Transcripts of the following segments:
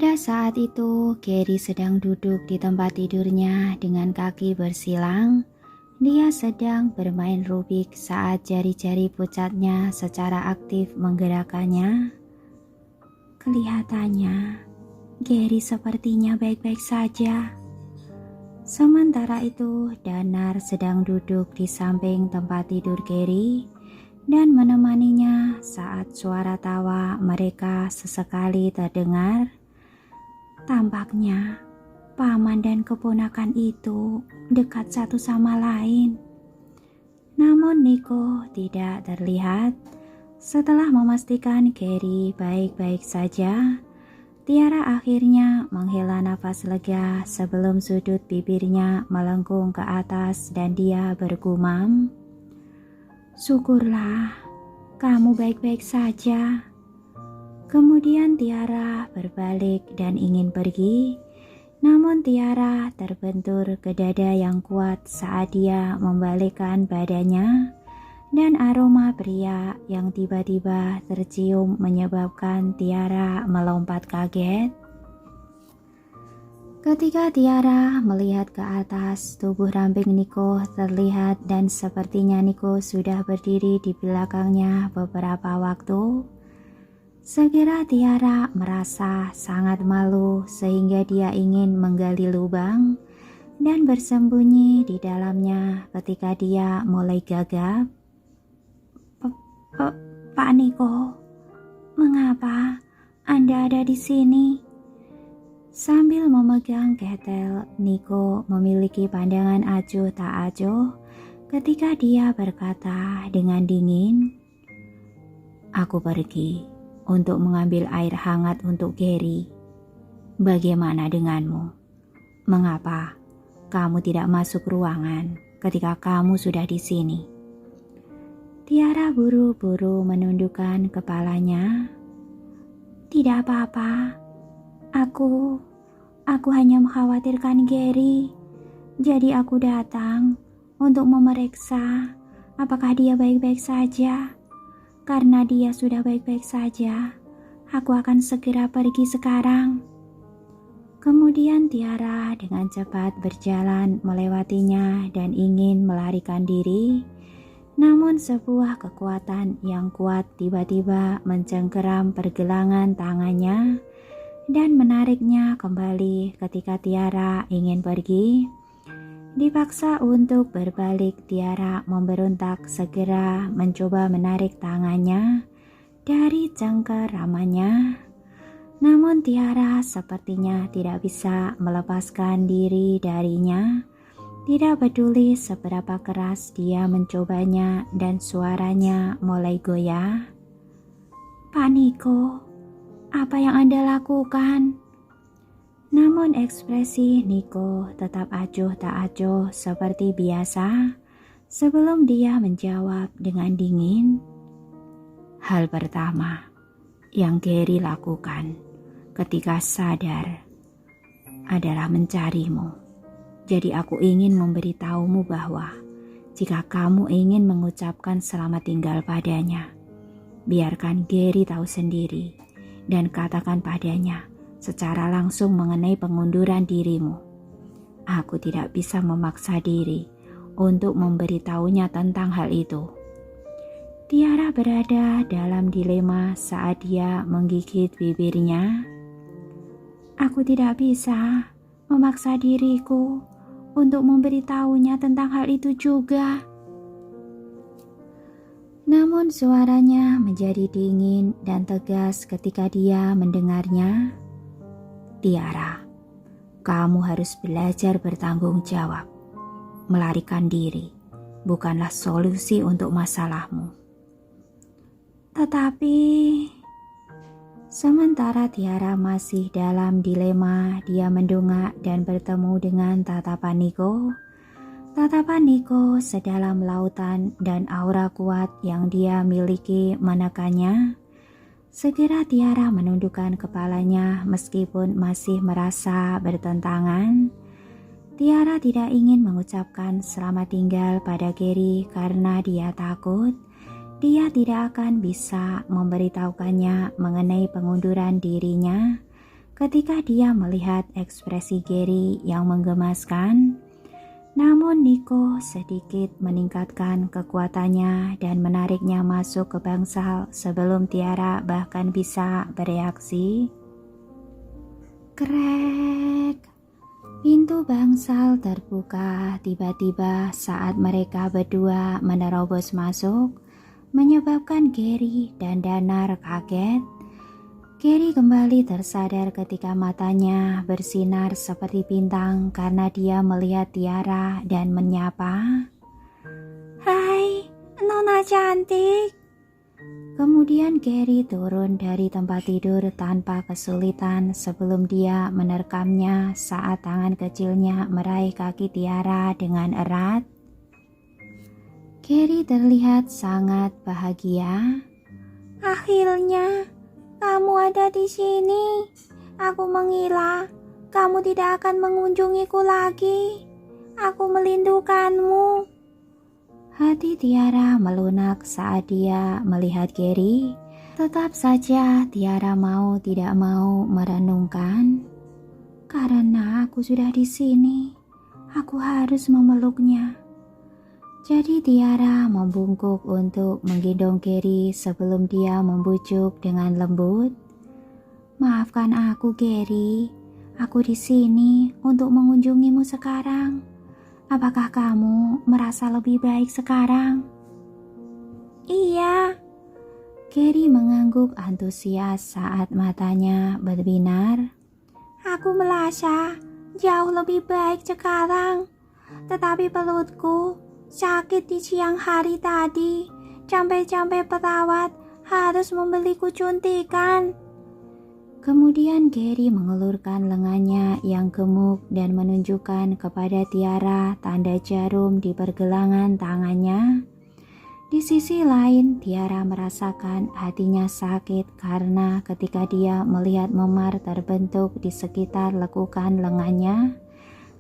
Pada saat itu, Gary sedang duduk di tempat tidurnya dengan kaki bersilang. Dia sedang bermain Rubik saat jari-jari pucatnya secara aktif menggerakkannya. Kelihatannya, Gary sepertinya baik-baik saja. Sementara itu, Danar sedang duduk di samping tempat tidur Gary dan menemaninya saat suara tawa mereka sesekali terdengar. Tampaknya paman dan keponakan itu dekat satu sama lain. Namun Nico tidak terlihat. Setelah memastikan Gary baik-baik saja, Tiara akhirnya menghela nafas lega sebelum sudut bibirnya melengkung ke atas dan dia bergumam, "Syukurlah, kamu baik-baik saja." Kemudian Tiara berbalik dan ingin pergi, namun Tiara terbentur ke dada yang kuat saat dia membalikkan badannya, dan aroma pria yang tiba-tiba tercium menyebabkan Tiara melompat kaget. Ketika Tiara melihat ke atas, tubuh ramping Nico terlihat dan sepertinya Nico sudah berdiri di belakangnya beberapa waktu. Segera Tiara merasa sangat malu sehingga dia ingin menggali lubang dan bersembunyi di dalamnya ketika dia mulai gagap. Pak Nico, mengapa Anda ada di sini?" Sambil memegang ketel, Nico memiliki pandangan acuh tak acuh ketika dia berkata dengan dingin, "Aku pergi untuk mengambil air hangat untuk Gary. Bagaimana denganmu? Mengapa kamu tidak masuk ruangan ketika kamu sudah di sini?" Tiara buru-buru menundukkan kepalanya. "Tidak apa-apa. Aku hanya mengkhawatirkan Gary. Jadi aku datang untuk memeriksa apakah dia baik-baik saja. Karena dia sudah baik-baik saja, aku akan segera pergi sekarang." Kemudian Tiara dengan cepat berjalan melewatinya dan ingin melarikan diri. Namun sebuah kekuatan yang kuat tiba-tiba mencengkeram pergelangan tangannya dan menariknya kembali ketika Tiara ingin pergi. Dipaksa untuk berbalik, Tiara memberontak segera mencoba menarik tangannya dari cengkeramannya. Namun Tiara sepertinya tidak bisa melepaskan diri darinya. Tidak peduli seberapa keras dia mencobanya dan suaranya mulai goyah. "Pak Nico, apa yang Anda lakukan?" Namun ekspresi Nico tetap acuh tak acuh seperti biasa sebelum dia menjawab dengan dingin, "Hal pertama yang Gary lakukan ketika sadar adalah mencarimu. Jadi aku ingin memberitahumu bahwa jika kamu ingin mengucapkan selamat tinggal padanya, biarkan Gary tahu sendiri dan katakan padanya secara langsung mengenai pengunduran dirimu. Aku tidak bisa memaksa diri untuk memberitahunya tentang hal itu." Tiara berada dalam dilema saat dia menggigit bibirnya. "Aku tidak bisa memaksa diriku untuk memberitahunya tentang hal itu juga." Namun suaranya menjadi dingin dan tegas ketika dia mendengarnya. "Tiara, kamu harus belajar bertanggung jawab. Melarikan diri bukanlah solusi untuk masalahmu." Tetapi sementara Tiara masih dalam dilema, dia mendongak dan bertemu dengan tatapan Nico. Tatapan Nico sedalam lautan dan aura kuat yang dia miliki menekannya. Segera Tiara menundukkan kepalanya meskipun masih merasa bertentangan. Tiara tidak ingin mengucapkan selamat tinggal pada Gary karena dia takut dia tidak akan bisa memberitahukannya mengenai pengunduran dirinya ketika dia melihat ekspresi Gary yang menggemaskan. Namun Nico sedikit meningkatkan kekuatannya dan menariknya masuk ke bangsal sebelum Tiara bahkan bisa bereaksi. Krek! Pintu bangsal terbuka tiba-tiba saat mereka berdua menerobos masuk, menyebabkan Gary dan Danar kaget. Gary kembali tersadar ketika matanya bersinar seperti bintang karena dia melihat Tiara dan menyapa. Hai, Nona cantik. Kemudian Gary turun dari tempat tidur tanpa kesulitan sebelum dia menerkamnya saat tangan kecilnya meraih kaki Tiara dengan erat. Gary terlihat sangat bahagia. Akhirnya kamu ada di sini. Aku mengira kamu tidak akan mengunjungiku lagi. Aku merindukanmu. Hati Tiara melunak saat dia melihat Gary. Tetap saja Tiara mau tidak mau merenungkan. Karena aku sudah di sini, aku harus memeluknya. Jadi Tiara membungkuk untuk menggendong Gary sebelum dia membujuk dengan lembut. Maafkan aku Gary, aku di sini untuk mengunjungimu sekarang. Apakah kamu merasa lebih baik sekarang? Iya. Gary mengangguk antusias saat matanya berbinar. Aku merasa jauh lebih baik sekarang, tetapi perutku sakit di siang hari tadi, sampai-sampai perawat harus membeliku suntikan. Kemudian Gary mengulurkan lengannya yang gemuk dan menunjukkan kepada Tiara tanda jarum di pergelangan tangannya. Di sisi lain, Tiara merasakan hatinya sakit karena ketika dia melihat memar terbentuk di sekitar lekukan lengannya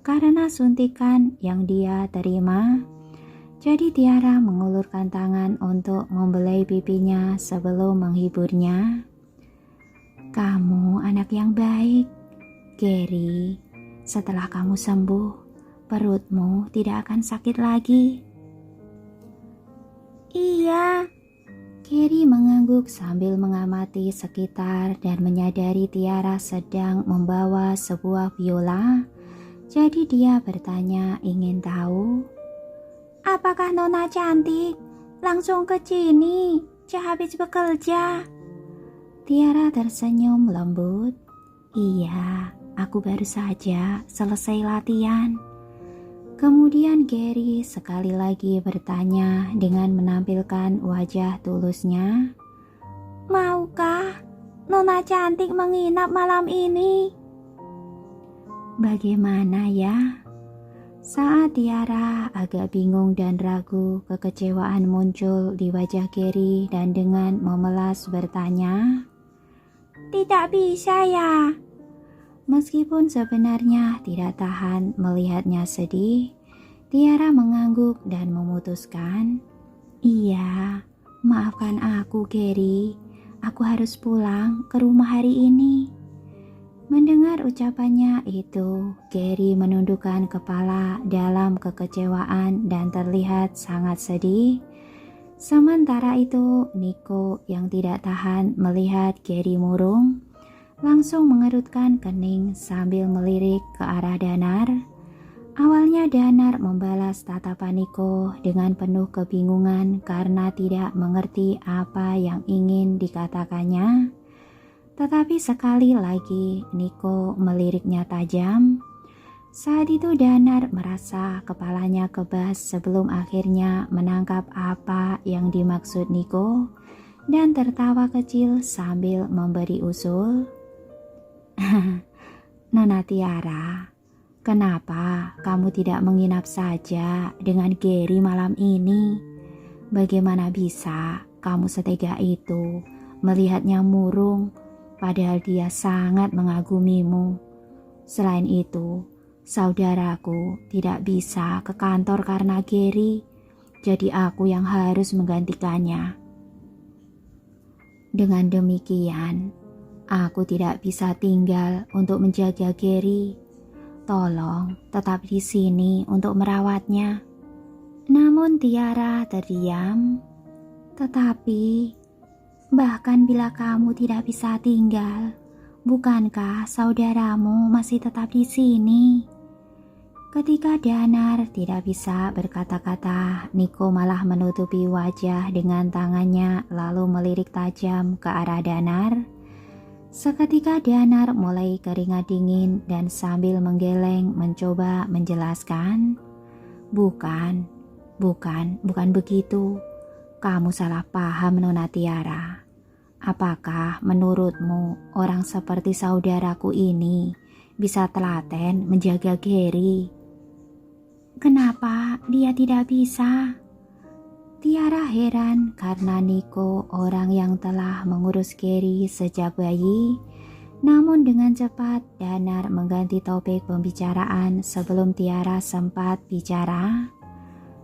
karena suntikan yang dia terima. Jadi Tiara mengulurkan tangan untuk membelai pipinya sebelum menghiburnya. Kamu anak yang baik, Gary. Setelah kamu sembuh, perutmu tidak akan sakit lagi. Iya. Gary mengangguk sambil mengamati sekitar dan menyadari Tiara sedang membawa sebuah biola. Jadi dia bertanya ingin tahu. Apakah Nona cantik langsung ke sini sehabis bekerja? Tiara tersenyum lembut. Iya, aku baru saja selesai latihan. Kemudian Gary sekali lagi bertanya dengan menampilkan wajah tulusnya. Maukah Nona cantik menginap malam ini? Bagaimana ya? Saat Tiara agak bingung dan ragu, kekecewaan muncul di wajah Gary dan dengan memelas bertanya, tidak bisa ya? Meskipun sebenarnya tidak tahan melihatnya sedih, Tiara mengangguk dan memutuskan, iya, maafkan aku Gary, aku harus pulang ke rumah hari ini. Mendengar ucapannya itu, Gary menundukkan kepala dalam kekecewaan dan terlihat sangat sedih. Sementara itu, Nico yang tidak tahan melihat Gary murung, langsung mengerutkan kening sambil melirik ke arah Danar. Awalnya Danar membalas tatapan Nico dengan penuh kebingungan karena tidak mengerti apa yang ingin dikatakannya. Tetapi sekali lagi Nico meliriknya tajam. Saat itu Danar merasa kepalanya kebas sebelum akhirnya menangkap apa yang dimaksud Nico dan tertawa kecil sambil memberi usul. Nona Tiara, kenapa kamu tidak menginap saja dengan Gary malam ini? Bagaimana bisa kamu setega itu melihatnya murung padahal dia sangat mengagumimu. Selain itu, saudaraku tidak bisa ke kantor karena Gary, jadi aku yang harus menggantikannya. Dengan demikian, Aku tidak bisa tinggal untuk menjaga Gary. Tolong tetap di sini untuk merawatnya. Namun Tiara terdiam. Tetapi, bahkan bila kamu tidak bisa tinggal, bukankah saudaramu masih tetap di sini? Ketika Danar tidak bisa berkata-kata, Niko malah menutupi wajah dengan tangannya lalu melirik tajam ke arah Danar. Seketika Danar mulai keringat dingin dan sambil menggeleng mencoba menjelaskan. Bukan begitu. Kamu salah paham, Nona Tiara. Apakah menurutmu orang seperti saudaraku ini bisa telaten menjaga Gary? Kenapa dia tidak bisa? Tiara heran karena Niko orang yang telah mengurus Gary sejak bayi. Namun dengan cepat Danar mengganti topik pembicaraan sebelum Tiara sempat bicara.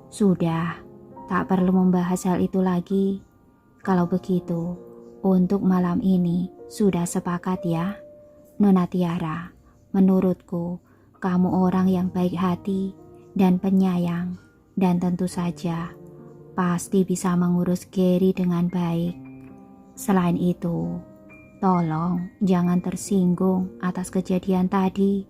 Sudah, tak perlu membahas hal itu lagi. Kalau begitu, untuk malam ini sudah sepakat ya? Nona Tiara, menurutku kamu orang yang baik hati dan penyayang, dan tentu saja pasti bisa mengurus Gary dengan baik. Selain itu, tolong jangan tersinggung atas kejadian tadi.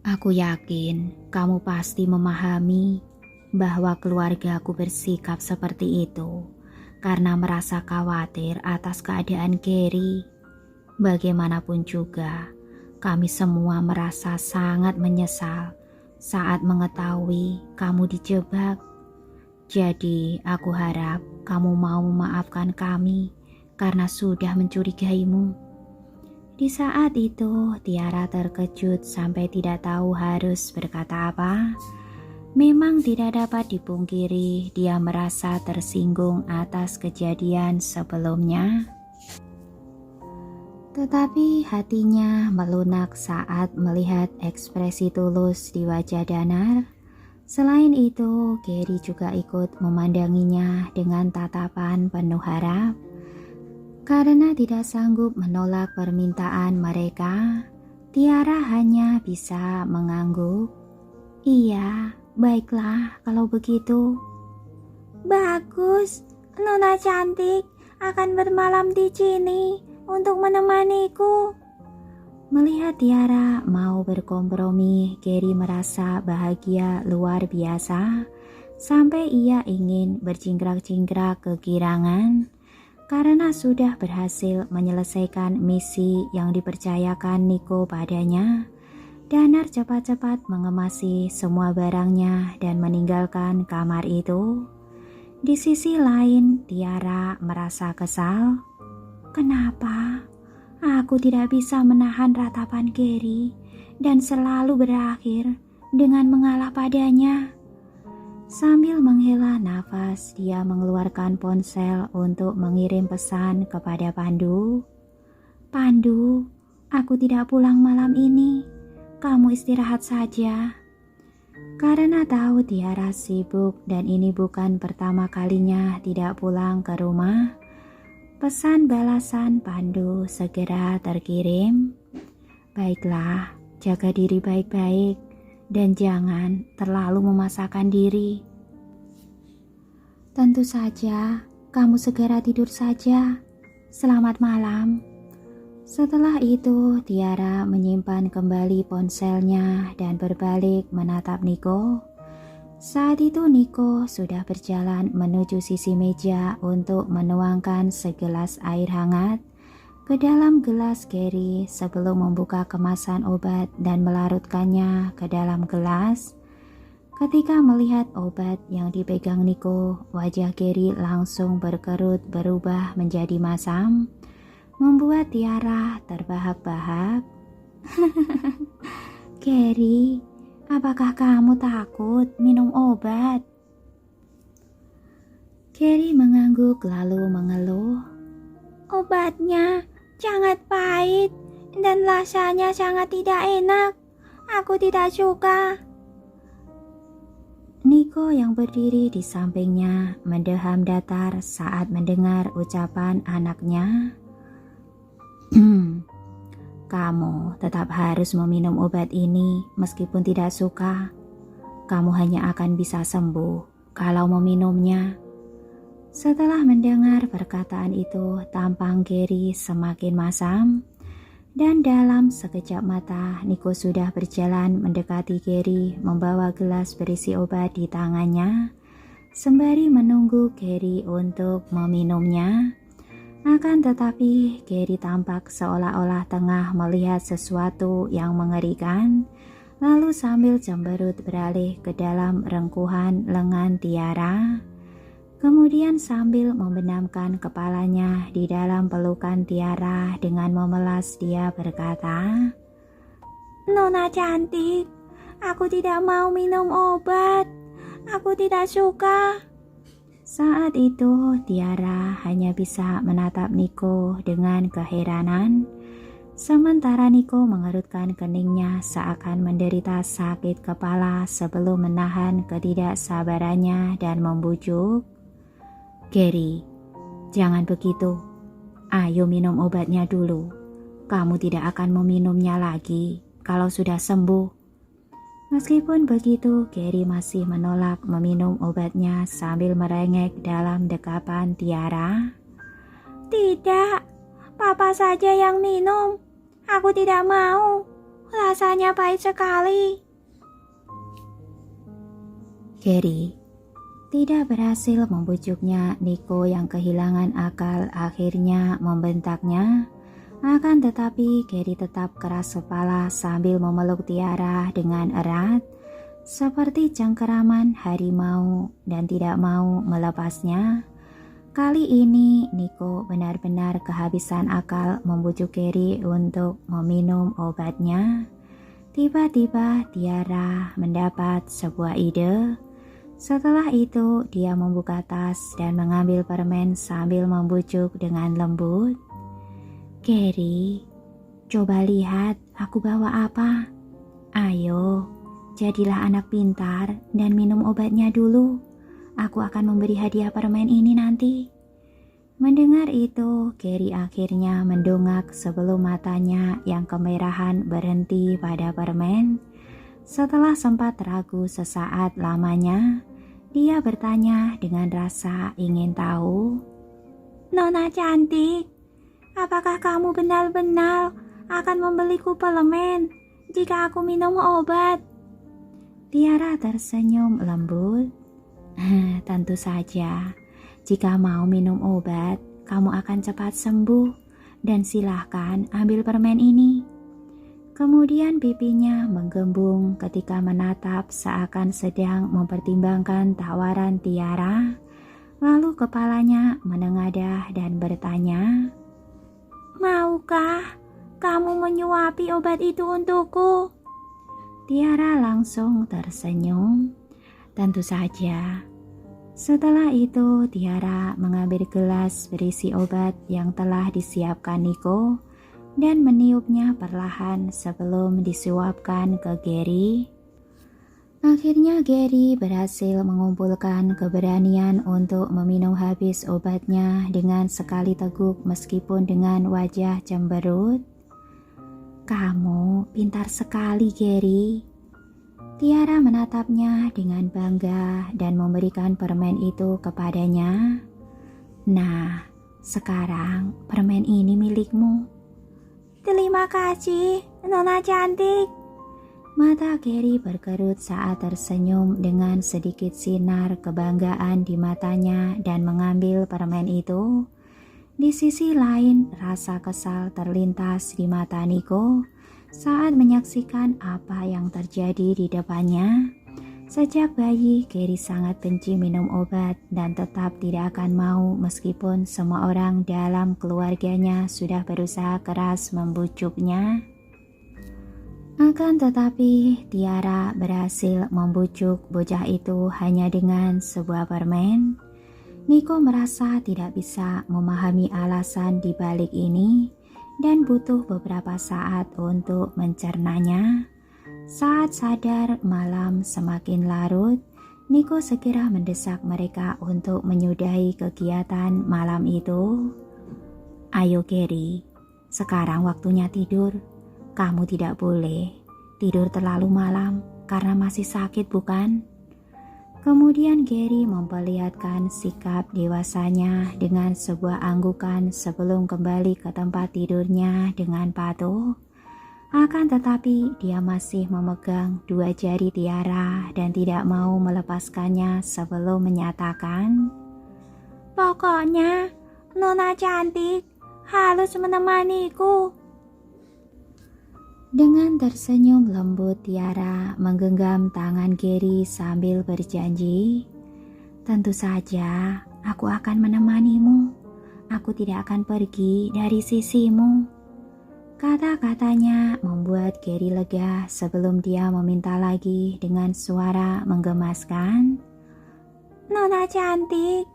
Aku yakin kamu pasti memahami bahwa keluargaku bersikap seperti itu karena merasa khawatir atas keadaan Gary. Bagaimanapun juga, kami semua merasa sangat menyesal saat mengetahui kamu dijebak. Jadi aku harap kamu mau memaafkan kami karena sudah mencurigaimu. Di saat itu Tiara terkejut sampai tidak tahu harus berkata apa. Memang tidak dapat dipungkiri dia merasa tersinggung atas kejadian sebelumnya. Tetapi hatinya melunak saat melihat ekspresi tulus di wajah Danar. Selain itu, Gary juga ikut memandanginya dengan tatapan penuh harap. Karena tidak sanggup menolak permintaan mereka, Tiara hanya bisa mengangguk. Iya, baiklah kalau begitu. Bagus, Nona cantik akan bermalam di sini untuk menemaniku. Melihat Tiara mau berkompromi, Gary merasa bahagia luar biasa sampai ia ingin berjingkrak-jingkrak kegirangan karena sudah berhasil menyelesaikan misi yang dipercayakan Niko padanya. Danar cepat-cepat mengemasi semua barangnya dan meninggalkan kamar itu. Di sisi lain, Tiara merasa kesal. Kenapa aku tidak bisa menahan ratapan Gary dan selalu berakhir dengan mengalah padanya? Sambil menghela nafas, dia mengeluarkan ponsel untuk mengirim pesan kepada Pandu. Pandu, aku tidak pulang malam ini. Kamu istirahat saja. Karena tahu Tiara sibuk dan ini bukan pertama kalinya tidak pulang ke rumah, pesan balasan Pandu segera terkirim. Baiklah, jaga diri baik-baik dan jangan terlalu memaksakan diri. Tentu saja, kamu segera tidur saja. Selamat malam. Setelah itu, Tiara menyimpan kembali ponselnya dan berbalik menatap Niko. Saat itu Niko sudah berjalan menuju sisi meja untuk menuangkan segelas air hangat ke dalam gelas Gary sebelum membuka kemasan obat dan melarutkannya ke dalam gelas. Ketika melihat obat yang dipegang Niko, wajah Gary langsung berkerut berubah menjadi masam, membuat Tiara terbahak-bahak. Gary, apakah kamu takut minum obat? Gary mengangguk lalu mengeluh. Obatnya sangat pahit dan rasanya sangat tidak enak. Aku tidak suka. Niko yang berdiri di sampingnya mendeham datar saat mendengar ucapan anaknya. Kamu tetap harus meminum obat ini meskipun tidak suka. Kamu hanya akan bisa sembuh kalau meminumnya. Setelah mendengar perkataan itu, tampang Gary semakin masam. Dan dalam sekejap mata, Nico sudah berjalan mendekati Gary membawa gelas berisi obat di tangannya. Sembari menunggu Gary untuk meminumnya. Akan tetapi Gary tampak seolah-olah tengah melihat sesuatu yang mengerikan. Lalu sambil cemberut beralih ke dalam rengkuhan lengan Tiara. Kemudian sambil membenamkan kepalanya di dalam pelukan Tiara dengan memelas dia berkata, "Nona cantik, aku tidak mau minum obat. Aku tidak suka." Saat itu Tiara hanya bisa menatap Nico dengan keheranan. Sementara Nico mengerutkan keningnya seakan menderita sakit kepala sebelum menahan ketidaksabarannya dan membujuk, "Gary, jangan begitu. Ayo minum obatnya dulu. Kamu tidak akan meminumnya lagi kalau sudah sembuh." Meskipun begitu, Gary masih menolak meminum obatnya sambil merengek dalam dekapan Tiara. "Tidak, Papa saja yang minum. Aku tidak mau. Rasanya pahit sekali." Gary tidak berhasil membujuknya. Nico yang kehilangan akal akhirnya membentaknya. Akan tetapi Gary tetap keras kepala sambil memeluk Tiara dengan erat, seperti cengkeraman harimau dan tidak mau melepasnya. Kali ini Nico benar-benar kehabisan akal membujuk Gary untuk meminum obatnya. Tiba-tiba Tiara mendapat sebuah ide. Setelah itu dia membuka tas dan mengambil permen sambil membujuk dengan lembut, "Gary, coba lihat aku bawa apa. Ayo, jadilah anak pintar dan minum obatnya dulu. Aku akan memberi hadiah permen ini nanti." Mendengar itu, Gary akhirnya mendongak sebelum matanya yang kemerahan berhenti pada permen. Setelah sempat ragu sesaat lamanya, dia bertanya dengan rasa ingin tahu, "Nona cantik, apakah kamu benar-benar akan membeliku permen jika aku minum obat?" Tiara tersenyum lembut. "Tentu saja, jika mau minum obat, kamu akan cepat sembuh dan silahkan ambil permen ini." Kemudian pipinya menggembung ketika menatap seakan sedang mempertimbangkan tawaran Tiara. Lalu kepalanya menengadah dan bertanya, "Maukah kamu menyuapi obat itu untukku?" Tiara langsung tersenyum. "Tentu saja." Setelah itu Tiara mengambil gelas berisi obat yang telah disiapkan Nico dan meniupnya perlahan sebelum disuapkan ke Gary. Akhirnya Gary berhasil mengumpulkan keberanian untuk meminum habis obatnya dengan sekali teguk meskipun dengan wajah cemberut. "Kamu pintar sekali, Gary." Tiara menatapnya dengan bangga dan memberikan permen itu kepadanya. "Nah, sekarang permen ini milikmu." "Terima kasih, Nona cantik." Mata Gary berkerut saat tersenyum dengan sedikit sinar kebanggaan di matanya dan mengambil permen itu. Di sisi lain, rasa kesal terlintas di mata Nico saat menyaksikan apa yang terjadi di depannya. Sejak bayi, Gary sangat benci minum obat dan tetap tidak akan mau meskipun semua orang dalam keluarganya sudah berusaha keras membujuknya. Akan tetapi, Tiara berhasil membujuk bocah itu hanya dengan sebuah permen. Nico merasa tidak bisa memahami alasan di balik ini dan butuh beberapa saat untuk mencernanya. Saat sadar malam semakin larut, Nico segera mendesak mereka untuk menyudahi kegiatan malam itu. "Ayo Gary, Sekarang waktunya tidur. Kamu tidak boleh tidur terlalu malam karena masih sakit, bukan? Kemudian Gary memperlihatkan sikap dewasanya dengan sebuah anggukan sebelum kembali ke tempat tidurnya dengan patuh. Akan tetapi dia masih memegang dua jari Tiara dan tidak mau melepaskannya sebelum menyatakan, "Pokoknya Nona cantik harus menemaniku." Dengan tersenyum lembut, Tiara menggenggam tangan Gary sambil berjanji, "Tentu saja aku akan menemanimu. Aku tidak akan pergi dari sisimu." Kata-katanya membuat Gary lega sebelum dia meminta lagi dengan suara menggemaskan, "Nona cantik,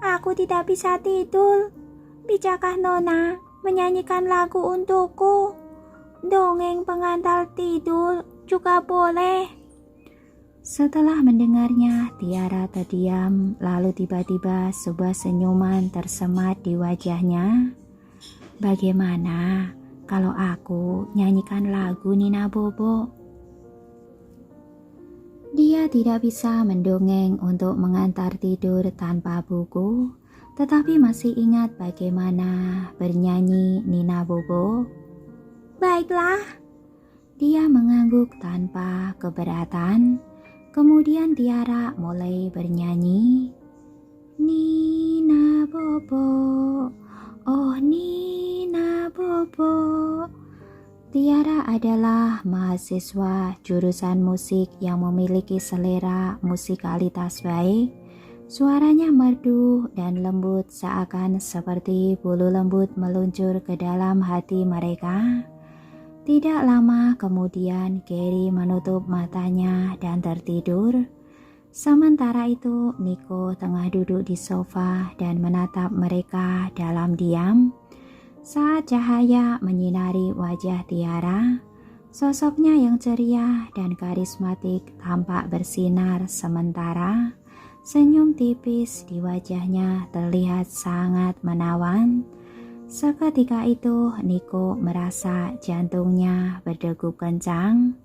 aku tidak bisa tidur. Bijakah Nona menyanyikan lagu untukku? Dongeng pengantar tidur juga boleh." Setelah mendengarnya, Tiara terdiam, lalu tiba-tiba sebuah senyuman tersemat di wajahnya. "Bagaimana kalau aku nyanyikan lagu Nina Bobo?" Dia tidak bisa mendongeng untuk mengantar tidur tanpa buku, tetapi masih ingat bagaimana bernyanyi Nina Bobo. "Baiklah." Dia mengangguk tanpa keberatan. Kemudian Tiara mulai bernyanyi. "Nina Bobo, oh Nina Bobo." Tiara adalah mahasiswa jurusan musik yang memiliki selera musikalitas baik. Suaranya merdu dan lembut seakan seperti bulu lembut meluncur ke dalam hati mereka. Tidak lama kemudian Gary menutup matanya dan tertidur. Sementara itu Nico tengah duduk di sofa dan menatap mereka dalam diam. Saat cahaya menyinari wajah Tiara, sosoknya yang ceria dan karismatik tampak bersinar sementara senyum tipis di wajahnya terlihat sangat menawan. Seketika itu Nico merasa jantungnya berdegup kencang.